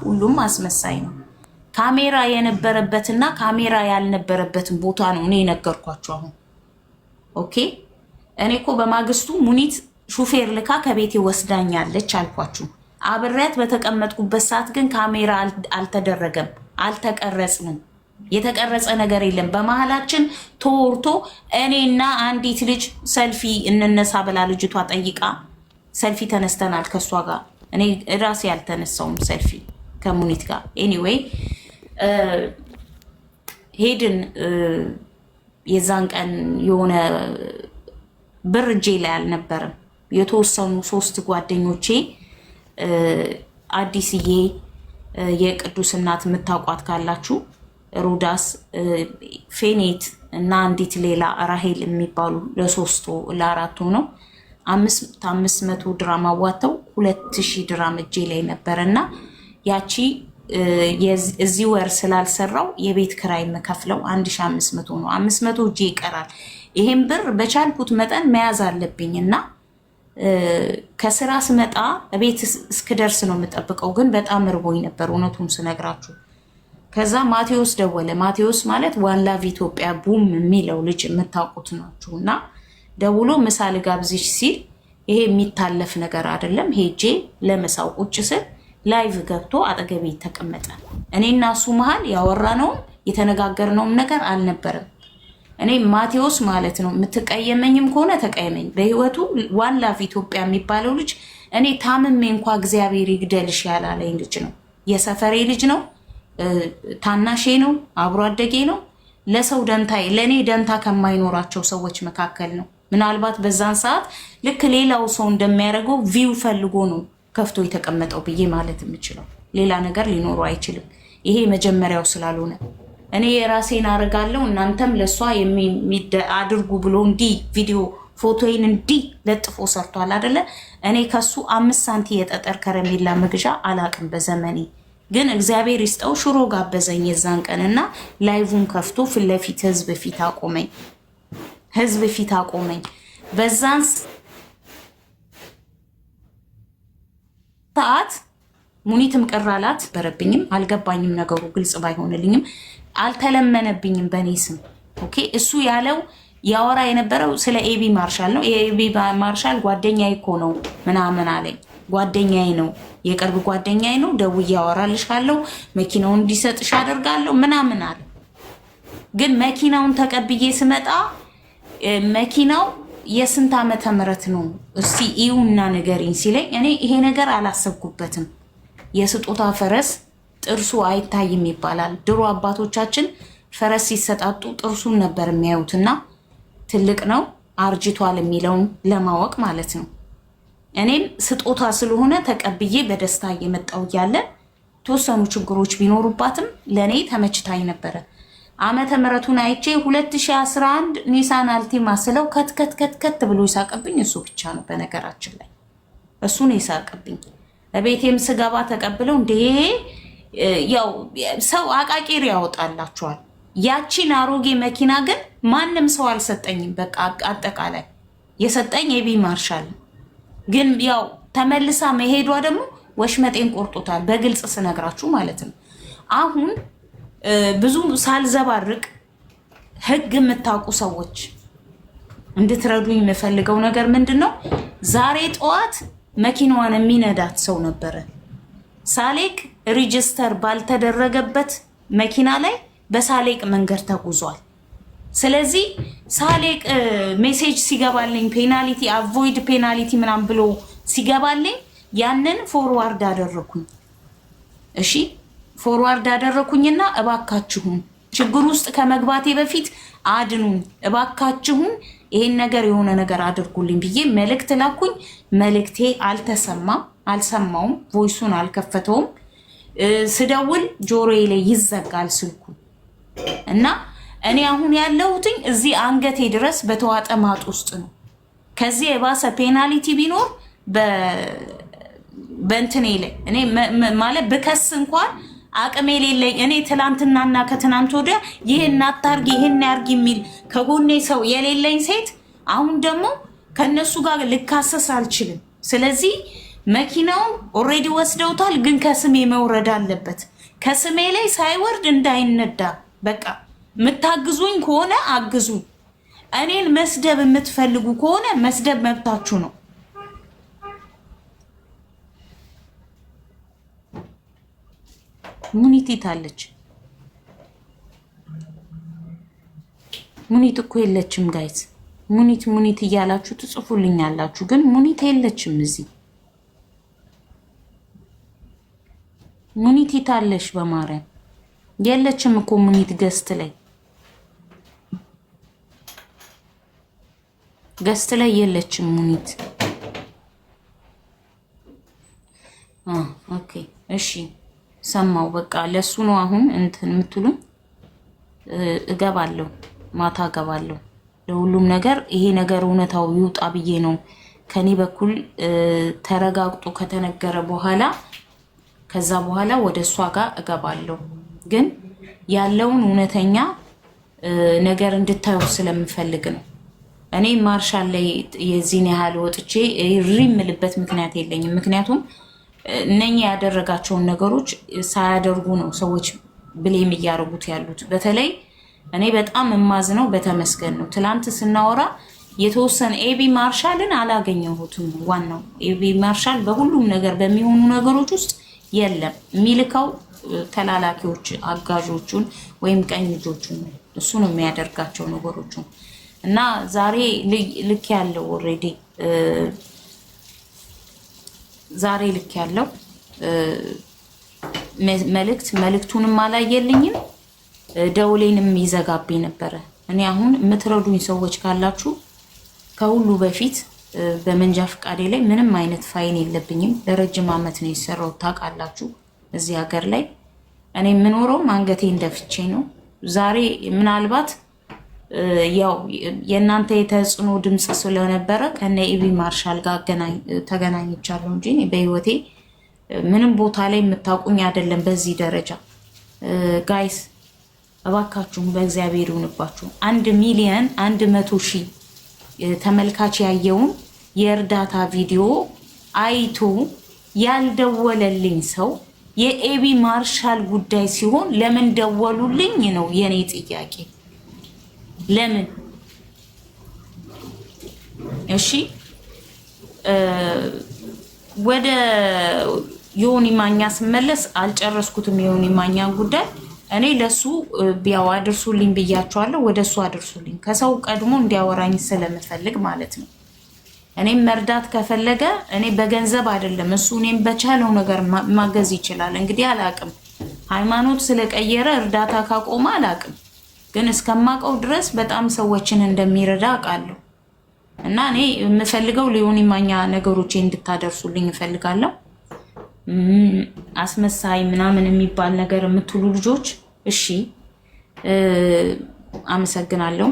ሁሉም አስመሳይ ነው። ካሜራ የነበረበትና ካሜራ ያልነበረበትን ቦታ ነው እኔ ነገርኳችሁ አሁን። ኦኬ እኔ እኮ በማግስቱ ሙኒት ሹፌር ልካ ከቤቴ ወስዳኛለች አልኳችሁ። አብሬያት በተቀመጥኩበት ሰዓት ግን ካሜራ አልተደረገም፣ አልተቀረጽንም። የተቀረጸ ነገር የለም። በመሃላችን ተወርቶ እኔና አንዲት ልጅ ሰልፊ እንነሳ ብላ ልጅቷ ጠይቃ ሰልፊ ተነስተናል ከሷ ጋር። እኔ ራሴ ያልተነሳውም ሰልፊ ከሙኒት ጋር። ኤኒዌይ ሄድን። የዛን ቀን የሆነ ብር እጄ ላይ አልነበረም። የተወሰኑ 3 ጓደኞቼ አዲስዬ የቅዱስ እናት የምታውቋት ካላችሁ ሮዳስ፣ ፌኔት እና አንዲት ሌላ ራሄል የሚባሉ ለ4 ነው 500 ድራም አዋተው 2000 ድራም እጄ ላይ ነበረና ያቺ እዚህ ወር ስላልሰራው የቤት ክራይ መከፍለው 1500 ነው። 500 እጄ ይቀራል። ይሄን ብር በቻልኩት መጠን መያዝ አለብኝና ከስራ ስመጣ ቤት እስክደርስ ነው የምጠብቀው። ግን በጣም እርቦኝ ነበር እውነቱን ስነግራችሁ። ከዛ ማቴዎስ ደወለ። ማቴዎስ ማለት ዋን ላቭ ኢትዮጵያ ቡም የሚለው ልጅ የምታውቁት ናችሁና ደውሎ ምሳ ልጋብዝሽ ሲል ይሄ የሚታለፍ ነገር አይደለም። ሄጄ ለምሳው ቁጭ ስል ላይቭ ገብቶ አጠገቤ ተቀመጠ። እኔና እሱ መሃል ያወራነው የተነጋገርነውም ነገር አልነበረም። እኔ ማቴዎስ ማለት ነው የምትቀየመኝም ከሆነ ተቀየመኝ። በህይወቱ ዋን ላቭ ኢትዮጵያ የሚባለው ልጅ እኔ ታምሜ እንኳን እግዚአብሔር ይግደልሽ ያላለኝ ልጅ ነው። የሰፈሬ ልጅ ነው። ታናሼ ነው። አብሮ አደጌ ነው። ለሰው ደንታ ለኔ ደንታ ከማይኖራቸው ሰዎች መካከል ነው። ምናልባት በዛን ሰዓት ልክ ሌላው ሰው እንደሚያደርገው ቪው ፈልጎ ነው ከፍቶ የተቀመጠው ብዬ ማለት የምችለው። ሌላ ነገር ሊኖረው አይችልም። ይሄ መጀመሪያው ስላልሆነ እኔ የራሴን አረጋለሁ እናንተም ለሷ አድርጉ ብሎ እንዲ ቪዲዮ ፎቶዬን እንዲ ለጥፎ ሰርቷል አይደለ? እኔ ከሱ 5 ሳንቲ የጠጠር ከረሜላ መግዣ አላቅም በዘመኔ። ግን እግዚአብሔር ይስጠው ሽሮ ጋበዘኝ የዛን ቀንና ላይቭን ከፍቶ ፊት ለፊት ህዝብ ፊት አቆመኝ። በዛን ሰዓት ሙኒትም ቅራላት በረብኝም አልገባኝም። ነገሩ ግልጽ ባይሆንልኝም አልተለመነብኝም በኔ ስም። ኦኬ እሱ ያለው ያወራ የነበረው ስለ ኤቢ ማርሻል ነው። ኤቢ ማርሻል ጓደኛዬ እኮ ነው ምናምን አለኝ። ጓደኛዬ ነው፣ የቅርብ ጓደኛዬ ነው። ደውዬ ያወራልሻለሁ፣ መኪናውን እንዲሰጥሽ አደርጋለሁ ምናምን አለ። ግን መኪናውን ተቀብዬ ስመጣ መኪናው የስንት ዓመተ ምህረት ነው እስቲ ይውና ንገሪኝ ሲለኝ እኔ ይሄ ነገር አላሰብኩበትም። የስጦታ ፈረስ ጥርሱ አይታይም ይባላል። ድሮ አባቶቻችን ፈረስ ሲሰጣጡ ጥርሱን ነበር የሚያዩትና ትልቅ ነው አርጅቷል የሚለውን ለማወቅ ማለት ነው። እኔም ስጦታ ስለሆነ ተቀብዬ በደስታ እየመጣው ያለ ተወሰኑ ችግሮች ቢኖሩባትም ለኔ ተመችታኝ ነበረ። ዓመተ ምህረቱን አይቼ 2011 ኒሳን አልቲማ ስለው ከት ብሎ ይሳቀብኝ እሱ ብቻ ነው። በነገራችን ላይ እሱ ነው ይሳቀብኝ። ለቤቴም ስገባ ተቀብለው እንዴ ያው ሰው አቃቂር ያወጣላችኋል። ያቺን አሮጌ መኪና ግን ማንም ሰው አልሰጠኝም። በቃ አጠቃላይ የሰጠኝ ኤቢ ማርሻል ግን ያው ተመልሳ መሄዷ ደግሞ ወሽመጤን ቆርጦታል። በግልጽ ስነግራችሁ ማለት ነው። አሁን ብዙ ሳልዘባርቅ ህግ የምታውቁ ሰዎች እንድትረዱኝ የምፈልገው ነገር ምንድነው? ዛሬ ጠዋት መኪናዋን የሚነዳት ሰው ነበረ። ሳሌቅ ሬጂስተር ባልተደረገበት መኪና ላይ በሳሌቅ መንገድ ተጉዟል። ስለዚህ ሳሌቅ ሜሴጅ ሲገባልኝ ፔናልቲ አቮይድ ፔናልቲ ምናምን ብሎ ሲገባልኝ ያንን ፎርዋርድ አደረኩኝ። እሺ ፎርዋርድ አደረኩኝና እባካችሁን ችግር ውስጥ ከመግባቴ በፊት አድኑኝ፣ እባካችሁን ይሄን ነገር የሆነ ነገር አድርጉልኝ ብዬ መልእክት ላኩኝ። መልእክቴ አልሰማውም፣ ቮይሱን አልከፈተውም። ስደውል ጆሮዬ ላይ ይዘጋል ስልኩ እና እኔ አሁን ያለሁትኝ እዚህ አንገቴ ድረስ በተዋጠ ማጥ ውስጥ ነው። ከዚህ የባሰ ፔናልቲ ቢኖር በእንትኔ ላይ እኔ ማለት ብከስ እንኳን አቅም የሌለኝ እኔ ትላንትናና ከትናንት ወዲያ ይሄን አታርጊ ይሄን ያርጊ የሚል ከጎኔ ሰው የሌለኝ ሴት አሁን ደግሞ ከነሱ ጋር ልካሰስ አልችልም። ስለዚህ መኪናው ኦሬዲ ወስደውታል፣ ግን ከስሜ መውረድ አለበት። ከስሜ ላይ ሳይወርድ እንዳይነዳ። በቃ የምታግዙኝ ከሆነ አግዙኝ። እኔን መስደብ የምትፈልጉ ከሆነ መስደብ መብታችሁ ነው። ሙኒት ታለች። ሙኒት እኮ የለችም ጋይስ። ሙኒት እያላችሁ ትጽፉልኛላችሁ፣ ግን ሙኒት የለችም እዚህ። ሙኒት ታለሽ? በማርያም የለችም እኮ ሙኒት ገስት ላይ የለችም ሙኒት። ኦኬ እሺ፣ ሰማው። በቃ ለሱ ነው አሁን እንትን የምትሉኝ። እገባለሁ፣ ማታ እገባለሁ ለሁሉም ነገር። ይሄ ነገር እውነታው ይውጣ ብዬ ነው ከኔ በኩል ተረጋግጦ ከተነገረ በኋላ ከዛ በኋላ ወደ እሷ ጋር እገባለሁ። ግን ያለውን እውነተኛ ነገር እንድታዩ ስለምፈልግ ነው። እኔ ማርሻል ላይ የዚህን ያህል ወጥቼ የምልበት ምክንያት የለኝም። ምክንያቱም እነኛ ያደረጋቸውን ነገሮች ሳያደርጉ ነው ሰዎች ብሌም እያደረጉት ያሉት። በተለይ እኔ በጣም የማዝነው በተመስገን ነው። ትላንት ስናወራ የተወሰነ ኤቢ ማርሻልን አላገኘሁትም። ዋናው ኤቢ ማርሻል በሁሉም ነገር በሚሆኑ ነገሮች ውስጥ የለም። የሚልካው ተላላኪዎች አጋዦቹን ወይም ቀኝ ልጆቹን ነው። እሱ ነው የሚያደርጋቸው ነገሮቹን። እና ዛሬ ልክ ያለው ኦሬዲ ዛሬ ልክ ያለው መልእክቱንም አላየልኝም፣ ደውሌንም ይዘጋብኝ ነበረ። እኔ አሁን የምትረዱኝ ሰዎች ካላችሁ ከሁሉ በፊት በመንጃ ፈቃዴ ላይ ምንም አይነት ፋይን የለብኝም። ለረጅም ዓመት ነው የሰራው ታውቃላችሁ። እዚህ ሀገር ላይ እኔ የምኖረው አንገቴን ደፍቼ ነው። ዛሬ ምናልባት ያው የእናንተ የተጽዕኖ ድምፅ ስለነበረ ከነ ኢቢ ማርሻል ጋር ተገናኝቻለሁ እንጂ በህይወቴ ምንም ቦታ ላይ የምታውቁኝ አይደለም። በዚህ ደረጃ ጋይስ እባካችሁም በእግዚአብሔር ይሁንባችሁ። 1,100,000 ተመልካች ያየውን የእርዳታ ቪዲዮ አይቶ ያልደወለልኝ ሰው የኤቢ ማርሻል ጉዳይ ሲሆን ለምን ደወሉልኝ ነው የኔ ጥያቄ። ለምን? እሺ ወደ ዮኒ ማኛ ስመለስ አልጨረስኩትም። ዮኒ ማኛ ጉዳይ እኔ ለሱ ቢያው አድርሱልኝ ብያቸዋለሁ። ወደ እሱ አድርሱልኝ፣ ከሰው ቀድሞ እንዲያወራኝ ስለምፈልግ ማለት ነው። እኔም መርዳት ከፈለገ እኔ በገንዘብ አይደለም እሱ እኔም በቻለው ነገር ማገዝ ይችላል። እንግዲህ አላቅም፣ ሃይማኖት ስለቀየረ እርዳታ ካቆመ አላቅም፣ ግን እስከማቀው ድረስ በጣም ሰዎችን እንደሚረዳ አውቃለሁ። እና እኔ የምፈልገው ሊዮኒ ማኛ ነገሮቼ እንድታደርሱልኝ እፈልጋለሁ። አስመሳይ ምናምን የሚባል ነገር የምትሉ ልጆች እሺ፣ አመሰግናለሁ።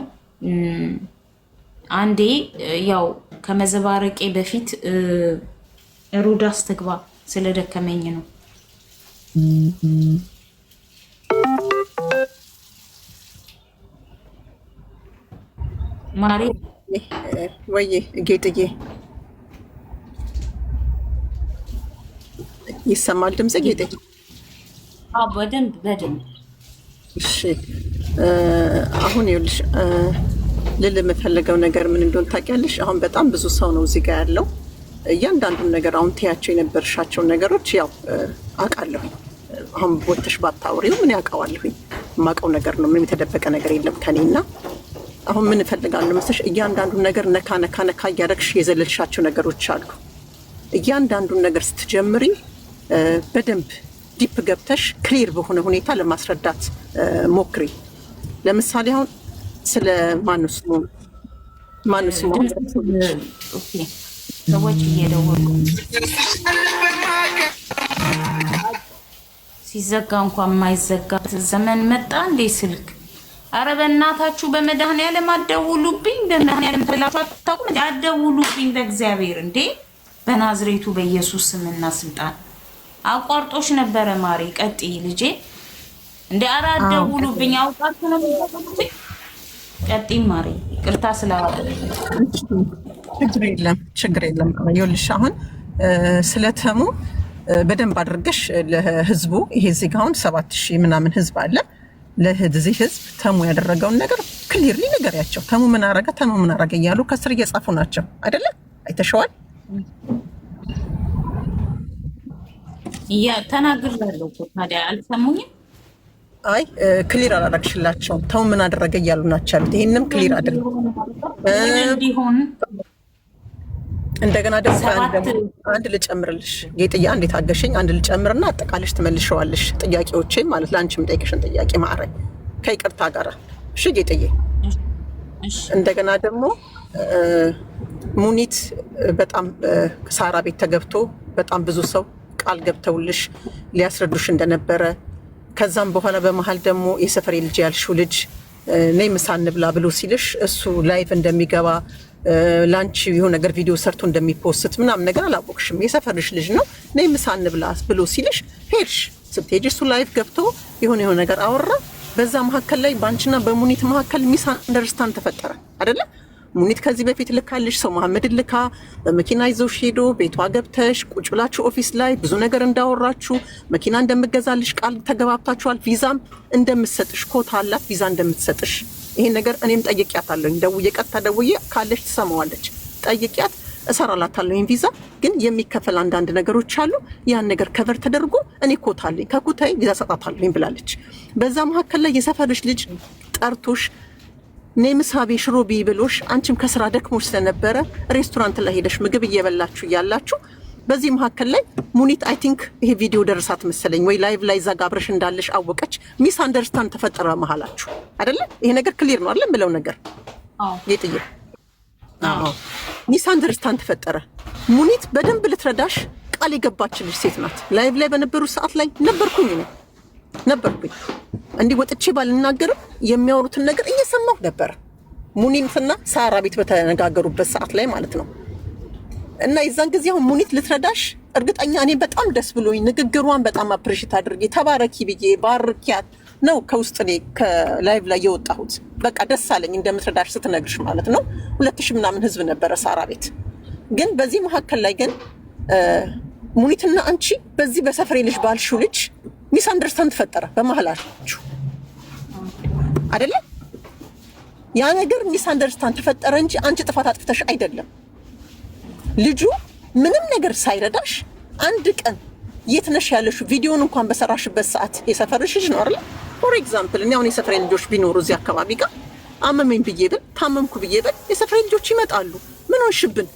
አንዴ ያው ከመዘባረቄ በፊት ሩዳስ ትግባ ስለደከመኝ ነው። ማሪ ወይ ጌጥዬ ይሰማል ድምጽ? ጌጥዬ በደንብ እሺ። አሁን ይኸውልሽ ልል የምፈልገው ነገር ምን እንደሆነ ታውቂያለሽ? አሁን በጣም ብዙ ሰው ነው እዚህ ጋር ያለው። እያንዳንዱን ነገር አሁን ትያቸው የነበርሻቸውን ነገሮች ያው አውቃለሁ። አሁን ቦተሽ ባታወሪው ምን ያውቀዋለሁኝ? የማውቀው ነገር ነው። ምንም የተደበቀ ነገር የለም ከኔና አሁን ምን እፈልጋለሁ መሰለሽ፣ እያንዳንዱን ነገር ነካ እያደረግሽ የዘለልሻቸው ነገሮች አሉ። እያንዳንዱን ነገር ስትጀምሪ በደንብ ዲፕ ገብተሽ ክሊር በሆነ ሁኔታ ለማስረዳት ሞክሪ። ለምሳሌ አሁን ስለ ማንስ ሰዎች እየደወሉ ሲዘጋ እንኳን የማይዘጋበት ዘመን መጣ እንዴ ስልክ? አረ በእናታችሁ በመድኃኒዓለም አትደውሉብኝ። በመድኃኒዓለም ብላችሁ አታውቁም? አትደውሉብኝ በእግዚአብሔር እንዴ! በናዝሬቱ በኢየሱስ ስምና ስልጣን አቋርጦሽ ነበረ። ማሪ ቀጥይ ልጄ። እንደ አረ አትደውሉብኝ። አውቃችሁ ነው የምትደውሉብኝ። ቀጥይ ማሪ። ይቅርታ ስላለ ችግር የለም። ይኸውልሽ አሁን ስለተሙ በደንብ አድርገሽ ለህዝቡ ይሄ እዚህ ጋር አሁን 7000 ምናምን ህዝብ አለ። ለዚህ ህዝብ ተሙ ያደረገውን ነገር ክሊርሊ ንገሪያቸው። ተሙ ምን አረገ እያሉ ከስር እየጻፉ ናቸው አይደለ? አይተሸዋል። ተናግሬያለሁ። ታዲያ አልሰሙኝም? አይ ክሊር አላደረግሽላቸውም። ተሙ ምን አደረገ እያሉ ናቸው ያሉት። ይሄንም ክሊር አድርግ እንዲሆን እንደገና ደግሞ አንድ ልጨምርልሽ ጌጥያ፣ እንዴት አገሸኝ? አንድ ልጨምርና አጠቃለሽ ትመልሸዋለሽ ጥያቄዎቼን ማለት ለአንቺም ጠይቅሽን ጥያቄ ማዕረግ ከይቅርታ ጋር እሺ ጌጥዬ። እንደገና ደግሞ ሙኒት በጣም ሳራ ቤት ተገብቶ በጣም ብዙ ሰው ቃል ገብተውልሽ ሊያስረዱሽ እንደነበረ ከዛም በኋላ በመሀል ደግሞ የሰፈሬ ልጅ ያልሽው ልጅ ነይ ምሳ እንብላ ብሎ ሲልሽ እሱ ላይቭ እንደሚገባ ላንቺ የሆነ ነገር ቪዲዮ ሰርቶ እንደሚፖስት ምናምን ነገር አላወቅሽም። የሰፈርሽ ልጅ ነው ነይ ምሳ እንብላ ብሎ ሲልሽ ሄድሽ። ስትሄጂ እሱ ላይቭ ገብቶ የሆነ ነገር አወራ። በዛ መካከል ላይ ባንቺና በሙኒት መካከል ሚስ አንደርስታንድ ተፈጠረ አይደለ? ሙኒት ከዚህ በፊት ልካልሽ ሰው መሐመድን ልካ በመኪና ይዘውሽ ሄዶ ቤቷ ገብተሽ ቁጭ ብላችሁ ኦፊስ ላይ ብዙ ነገር እንዳወራችሁ መኪና እንደምገዛልሽ ቃል ተገባብታችኋል። ቪዛም እንደምትሰጥሽ ኮታ አላት ቪዛ እንደምትሰጥሽ ይሄን ነገር እኔም ጠይቂያታለሁ። ደውዬ ቀጥታ ደውዬ ካለሽ ትሰማዋለች ጠይቂያት እሰራላታለሁ። ቪዛ ግን የሚከፈል አንዳንድ ነገሮች አሉ። ያን ነገር ከቨር ተደርጎ እኔ ኮታ አለኝ ከኮታዬ ቪዛ ሰጣታለሁ ብላለች። በዛ መካከል ላይ የሰፈርሽ ልጅ ጠርቶሽ ኔምሳቤ ሽሮቢ ብሎሽ አንቺም ከስራ ደክሞሽ ስለነበረ ሬስቶራንት ላይ ሄደሽ ምግብ እየበላችሁ እያላችሁ በዚህ መካከል ላይ ሙኒት አይ ቲንክ ይሄ ቪዲዮ ደረሳት መሰለኝ ወይ ላይቭ ላይ እዛ ጋር አብረሽ እንዳለሽ አወቀች። ሚስ አንደርስታንድ ተፈጠረ መሀላችሁ አይደለ? ይሄ ነገር ክሊር ነው አይደል? ብለው ነገር ጌጥዬ ሚስ አንደርስታንድ ተፈጠረ። ሙኒት በደንብ ልትረዳሽ ቃል የገባችልሽ ሴት ናት። ላይቭ ላይ በነበሩ ሰዓት ላይ ነበርኩኝ እንዲህ ወጥቼ ባልናገርም የሚያወሩትን ነገር እየሰማሁ ነበር። ሙኒትና ሳራ ቤት በተነጋገሩበት ሰዓት ላይ ማለት ነው። እና የዛን ጊዜ አሁን ሙኒት ልትረዳሽ እርግጠኛ እኔ በጣም ደስ ብሎኝ ንግግሯን በጣም አፕሪሺየት አድርጌ ተባረኪ ብዬ ባርኪያት ነው ከውስጥ እኔ ከላይቭ ላይ የወጣሁት። በቃ ደስ አለኝ እንደምትረዳሽ ስትነግርሽ ማለት ነው። 2000 ምናምን ህዝብ ነበረ ሳራ ቤት። ግን በዚህ መካከል ላይ ግን ሙኒትና አንቺ በዚህ በሰፈሬ ልጅ ባልሽው ልጅ ሚስ አንደርስታንድ ተፈጠረ በመሃላችሁ አይደለ? ያ ነገር ሚስ አንደርስታንድ ተፈጠረ እንጂ አንቺ ጥፋት አጥፍተሽ አይደለም። ልጁ ምንም ነገር ሳይረዳሽ አንድ ቀን የት ነሽ ያለሽው ቪዲዮን እንኳን በሰራሽበት ሰዓት የሰፈርሽ ልጅ ነው አይደል? ፎር ኤግዛምፕል እኔ አሁን የሰፈሬ ልጆች ቢኖሩ እዚህ አካባቢ ጋር አመመኝ ብዬ ብል ታመምኩ ብዬ ብል የሰፈሬ ልጆች ይመጣሉ። ምን ሆንሽብን?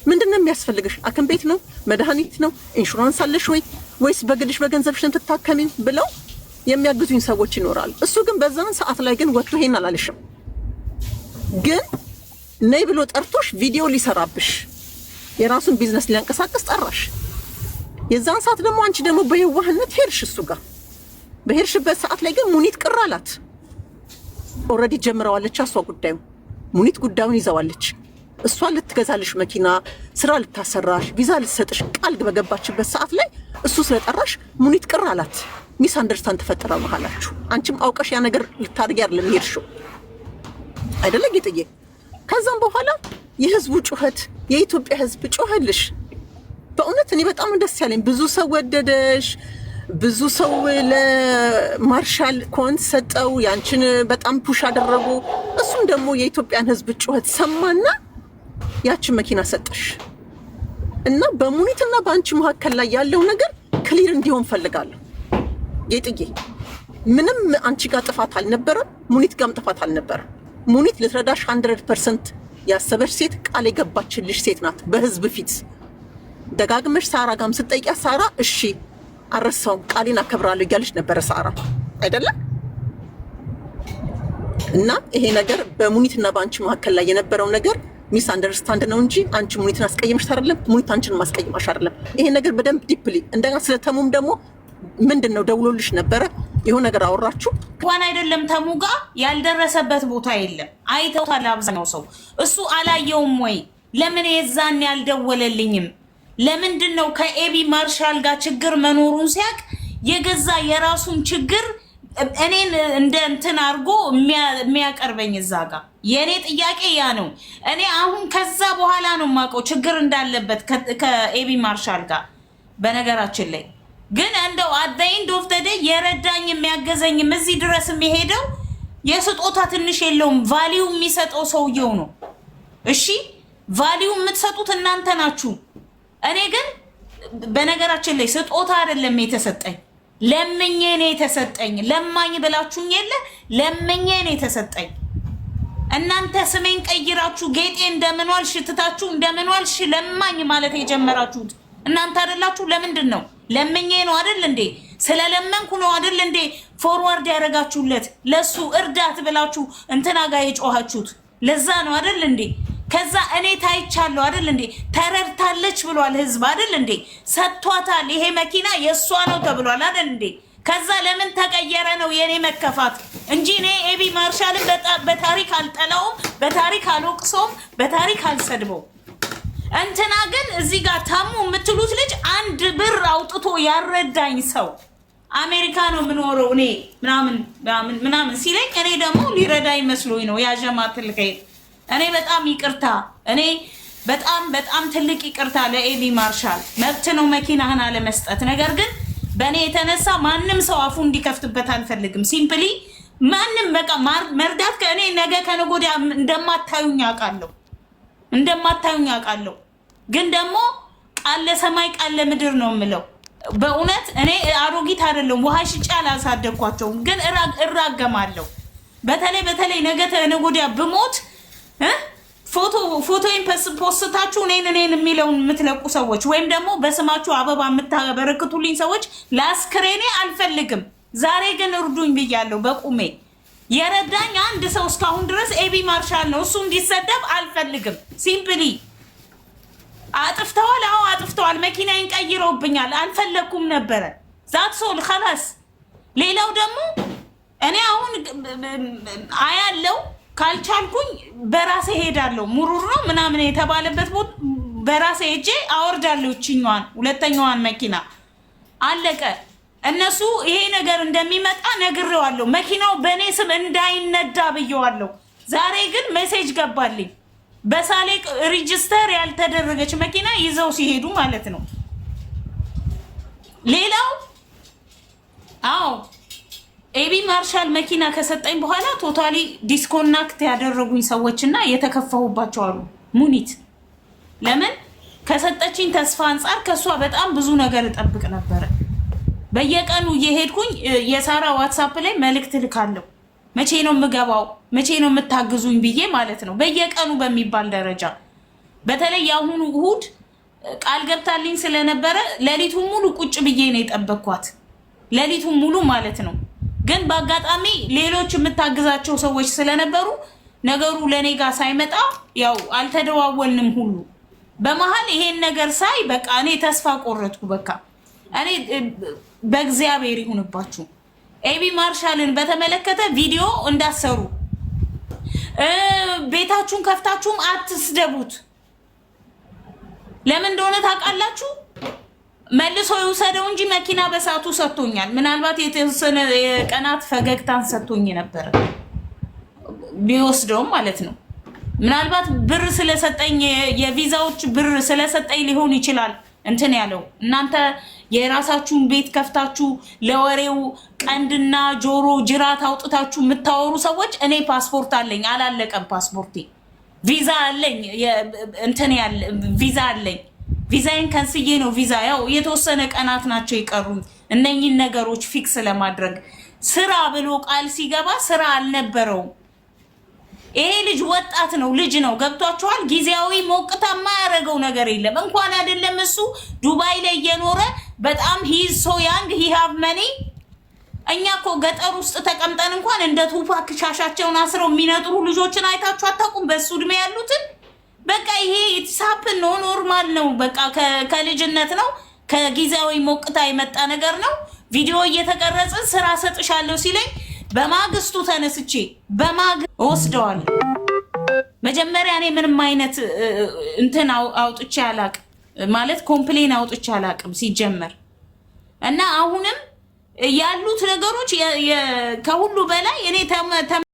ምንድነው የሚያስፈልግሽ? አክም ቤት ነው? መድኃኒት ነው? ኢንሹራንስ አለሽ ወይስ በግልሽ በገንዘብሽ ትታከሚ ብለው የሚያግዙኝ ሰዎች ይኖራሉ። እሱ ግን በዛን ሰዓት ላይ ግን ወጥቶ ይሄን አላለሽም። ግን ነይ ብሎ ጠርቶሽ ቪዲዮ ሊሰራብሽ የራሱን ቢዝነስ ሊያንቀሳቅስ ጠራሽ። የዛን ሰዓት ደግሞ አንቺ ደግሞ በየዋህነት ሄድሽ እሱ ጋር። በሄድሽበት ሰዓት ላይ ግን ሙኒት ቅር አላት። ኦልሬዲ ጀምረዋለች እሷ ጉዳዩ። ሙኒት ጉዳዩን ይዘዋለች። እሷ ልትገዛልሽ መኪና፣ ስራ ልታሰራሽ፣ ቪዛ ልትሰጥሽ ቃል በገባችበት ሰዓት ላይ እሱ ስለጠራሽ ሙኒት ቅር አላት። ሚስ አንደርስታንድ ተፈጠረ መሀላችሁ። አንቺም አውቀሽ ያ ነገር ልታርጊ አይደለም ሄድሽው አይደለ ጌጥዬ? ከዛም በኋላ የህዝቡ ጩኸት የኢትዮጵያ ህዝብ ጮኸልሽ። በእውነት እኔ በጣም ደስ ያለኝ ብዙ ሰው ወደደሽ። ብዙ ሰው ለማርሻል ኮንት ሰጠው። ያንቺን በጣም ፑሽ አደረጉ። እሱም ደግሞ የኢትዮጵያን ህዝብ ጩኸት ሰማና ያችን መኪና ሰጠሽ እና በሙኒትና በአንቺ መካከል ላይ ያለው ነገር ክሊር እንዲሆን ፈልጋለሁ ጌጥዬ። ምንም አንቺ ጋር ጥፋት አልነበረም፣ ሙኒት ጋርም ጥፋት አልነበረም። ሙኒት ልትረዳሽ 100% ያሰበሽ ሴት፣ ቃል የገባችልሽ ሴት ናት። በህዝብ ፊት ደጋግመሽ ሳራ ጋርም ስትጠይቂያት ሳራ እሺ አረሳውም ቃሌን አከብራለሁ እያለች ነበረ ሳራ አይደለም? እና ይሄ ነገር በሙኒትና በአንቺ መካከል ላይ የነበረው ነገር ሚስ አንደርስታንድ ነው እንጂ አንቺ ሙኒትን አስቀይመሽ አይደለም፣ ሙኒት አንቺን ማስቀይማሽ አይደለም። ይሄ ነገር በደንብ ዲፕሊ እንደገና ስለተሙም ደግሞ ምንድነው ደውሎልሽ ነበረ ይሁን ነገር አወራችሁ እንኳን አይደለም ተሙ ጋር ያልደረሰበት ቦታ የለም። አይተውታል አብዛኛው ሰው። እሱ አላየውም ወይ? ለምን የዛን ያልደወለልኝም? ለምንድን ነው ከኤቢ ማርሻል ጋር ችግር መኖሩን ሲያቅ የገዛ የራሱን ችግር እኔን እንደ እንትን አድርጎ የሚያቀርበኝ እዛ ጋር የእኔ ጥያቄ ያ ነው። እኔ አሁን ከዛ በኋላ ነው የማውቀው ችግር እንዳለበት ከኤቢ ማርሻል ጋር። በነገራችን ላይ ግን እንደው አዳይንድ ኦፍ ዘ ዴይ የረዳኝ የሚያገዘኝም እዚህ ድረስ የሚሄደው የስጦታ ትንሽ የለውም፣ ቫሊዩ የሚሰጠው ሰውየው ነው። እሺ ቫሊዩ የምትሰጡት እናንተ ናችሁ። እኔ ግን በነገራችን ላይ ስጦታ አይደለም የተሰጠኝ፣ ለምኜ ነው የተሰጠኝ። ለማኝ ብላችሁኝ የለ ለምኜ ነው የተሰጠኝ። እናንተ ስሜን ቀይራችሁ ጌጤ እንደምንዋልሽ ትታችሁ እንደምንዋልሽ ለማኝ ማለት የጀመራችሁት እናንተ አይደላችሁ? ለምንድን ነው? ለምኜ ነው አይደል እንዴ? ስለለመንኩ ነው አይደል እንዴ? ፎርዋርድ ያደረጋችሁለት ለሱ እርዳት ብላችሁ እንትና ጋር የጮሃችሁት ለዛ ነው አይደል እንዴ? ከዛ እኔ ታይቻለሁ አይደል እንዴ? ተረድታለች ብሏል ህዝብ አይደል እንዴ? ሰጥቷታል። ይሄ መኪና የሷ ነው ተብሏል አይደል እንዴ? ከዛ ለምን ተቀየረ ነው የኔ መከፋት እንጂ እኔ ኤቢ ማርሻልን በታሪክ አልጠላውም፣ በታሪክ አልወቅሰውም፣ በታሪክ አልሰድበው። እንትና ግን እዚህ ጋር ታሙ የምትሉት ልጅ 1 ብር አውጥቶ ያረዳኝ ሰው አሜሪካ ነው የምኖረው እኔ ምናምን ሲለኝ እኔ ደግሞ ሊረዳኝ መስሎኝ ነው ያጀማትል ከይ እኔ በጣም ይቅርታ፣ እኔ በጣም ትልቅ ይቅርታ ለኤቢ ማርሻል። መብት ነው መኪናህን አለመስጠት። ነገር ግን በእኔ የተነሳ ማንም ሰው አፉ እንዲከፍትበት አልፈልግም። ሲምፕሊ ማንም በቃ መርዳት ከእኔ ነገ ከነገ ወዲያ እንደማታዩኝ አውቃለሁ። ግን ደግሞ ቃል ለሰማይ ቃል ለምድር ነው የምለው። በእውነት እኔ አሮጊት አይደለም፣ ውሃ ሽጬ አላሳደግኳቸውም። ግን እራገማለሁ። በተለይ ነገ ከነገ ወዲያ ብሞት ፎቶዬን ፖስታችሁ እኔን የሚለውን የምትለቁ ሰዎች ወይም ደግሞ በስማችሁ አበባ የምታበረክቱልኝ ሰዎች ለአስክሬኔ አልፈልግም። ዛሬ ግን እርዱኝ ብያለሁ። በቁሜ የረዳኝ አንድ ሰው እስካሁን ድረስ ኤቢ ማርሻል ነው። እሱ እንዲሰደብ አልፈልግም። ሲምፕሊ አጥፍተዋል። አዎ አጥፍተዋል። መኪናዬን ቀይረውብኛል። አልፈለኩም ነበረ። ዛት ሶል خلاص። ሌላው ደግሞ እኔ አሁን አያለው ካልቻልኩኝ በራሴ ሄዳለሁ። ሙሩር ነው ምናምን የተባለበት ቦታ በራሴ ሄጄ አወርዳለሁ። እቺኛዋን ሁለተኛዋን መኪና አለቀ። እነሱ ይሄ ነገር እንደሚመጣ ነግሬዋለሁ። መኪናው በእኔ ስም እንዳይነዳ ብየዋለሁ። ዛሬ ግን ሜሴጅ ገባልኝ። በሳሌ ሬጂስተር ያልተደረገች መኪና ይዘው ሲሄዱ ማለት ነው። ሌላው አዎ ኤቢ ማርሻል መኪና ከሰጠኝ በኋላ ቶታሊ ዲስኮናክት ያደረጉኝ ሰዎችና የተከፈሁባቸው አሉ። ሙኒት ለምን ከሰጠችኝ ተስፋ አንጻር ከሷ በጣም ብዙ ነገር እጠብቅ ነበረ። በየቀኑ እየሄድኩኝ የሳራ ዋትስአፕ ላይ መልእክት ልካለሁ። መቼ ነው የምገባው? መቼ ነው የምታግዙኝ ብዬ ማለት ነው። በየቀኑ በሚባል ደረጃ በተለይ የአሁኑ እሁድ ቃል ገብታልኝ ስለነበረ ሌሊቱን ሙሉ ቁጭ ብዬ ነው የጠበቅኳት። ሌሊቱን ሙሉ ማለት ነው። ግን በአጋጣሚ ሌሎች የምታግዛቸው ሰዎች ስለነበሩ ነገሩ ለኔ ጋር ሳይመጣ ያው አልተደዋወልንም ሁሉ። በመሃል ይሄን ነገር ሳይ በቃ እኔ ተስፋ ቆረጥኩ። በቃ እኔ በእግዚአብሔር ይሁንባችሁ ኤቢ ማርሻልን በተመለከተ ቪዲዮ እንዳሰሩ ቤታችሁን ከፍታችሁም አትስደቡት። ለምን እንደሆነ ታውቃላችሁ? መልሶ ይውሰደው እንጂ መኪና በሳቱ ሰጥቶኛል። ምናልባት የተወሰነ ቀናት ፈገግታን ሰጥቶኝ ነበር ቢወስደውም ማለት ነው። ምናልባት ብር ስለሰጠኝ የቪዛዎች ብር ስለሰጠኝ ሊሆን ይችላል እንትን ያለው። እናንተ የራሳችሁን ቤት ከፍታችሁ ለወሬው ቀንድና ጆሮ ጅራት አውጥታችሁ የምታወሩ ሰዎች እኔ ፓስፖርት አለኝ፣ አላለቀም ፓስፖርቴ። ቪዛ አለኝ፣ እንትን ያለ ቪዛ አለኝ። ቪዛዬን ከንስዬ ነው ቪዛ ያው የተወሰነ ቀናት ናቸው የቀሩኝ እነኚህን ነገሮች ፊክስ ለማድረግ። ስራ ብሎ ቃል ሲገባ ስራ አልነበረውም። ይሄ ልጅ ወጣት ነው፣ ልጅ ነው። ገብቷችኋል? ጊዜያዊ ሞቅታ የማያደርገው ነገር የለም። እንኳን አይደለም እሱ ዱባይ ላይ እየኖረ በጣም ሂዝ ሶ ያንግ ሂ ሃቭ መኒ። እኛ እኮ ገጠር ውስጥ ተቀምጠን እንኳን እንደ ቱፓክ ሻሻቸውን አስረው የሚነጥሩ ልጆችን አይታችሁ አታውቁም? በሱ እድሜ ያሉትን በቃ ይሄ ኢትሳፕ ነው፣ ኖርማል ነው። በቃ ከልጅነት ነው፣ ከጊዜያዊ ሞቅታ የመጣ ነገር ነው። ቪዲዮ እየተቀረጽን ስራ ሰጥሻለሁ ሲለኝ በማግስቱ ተነስቼ ወስደዋል። መጀመሪያ እኔ ምንም አይነት እንትን አውጥቼ አላቅም፣ ማለት ኮምፕሌን አውጥቼ አላቅም ሲጀመር። እና አሁንም ያሉት ነገሮች ከሁሉ በላይ እኔ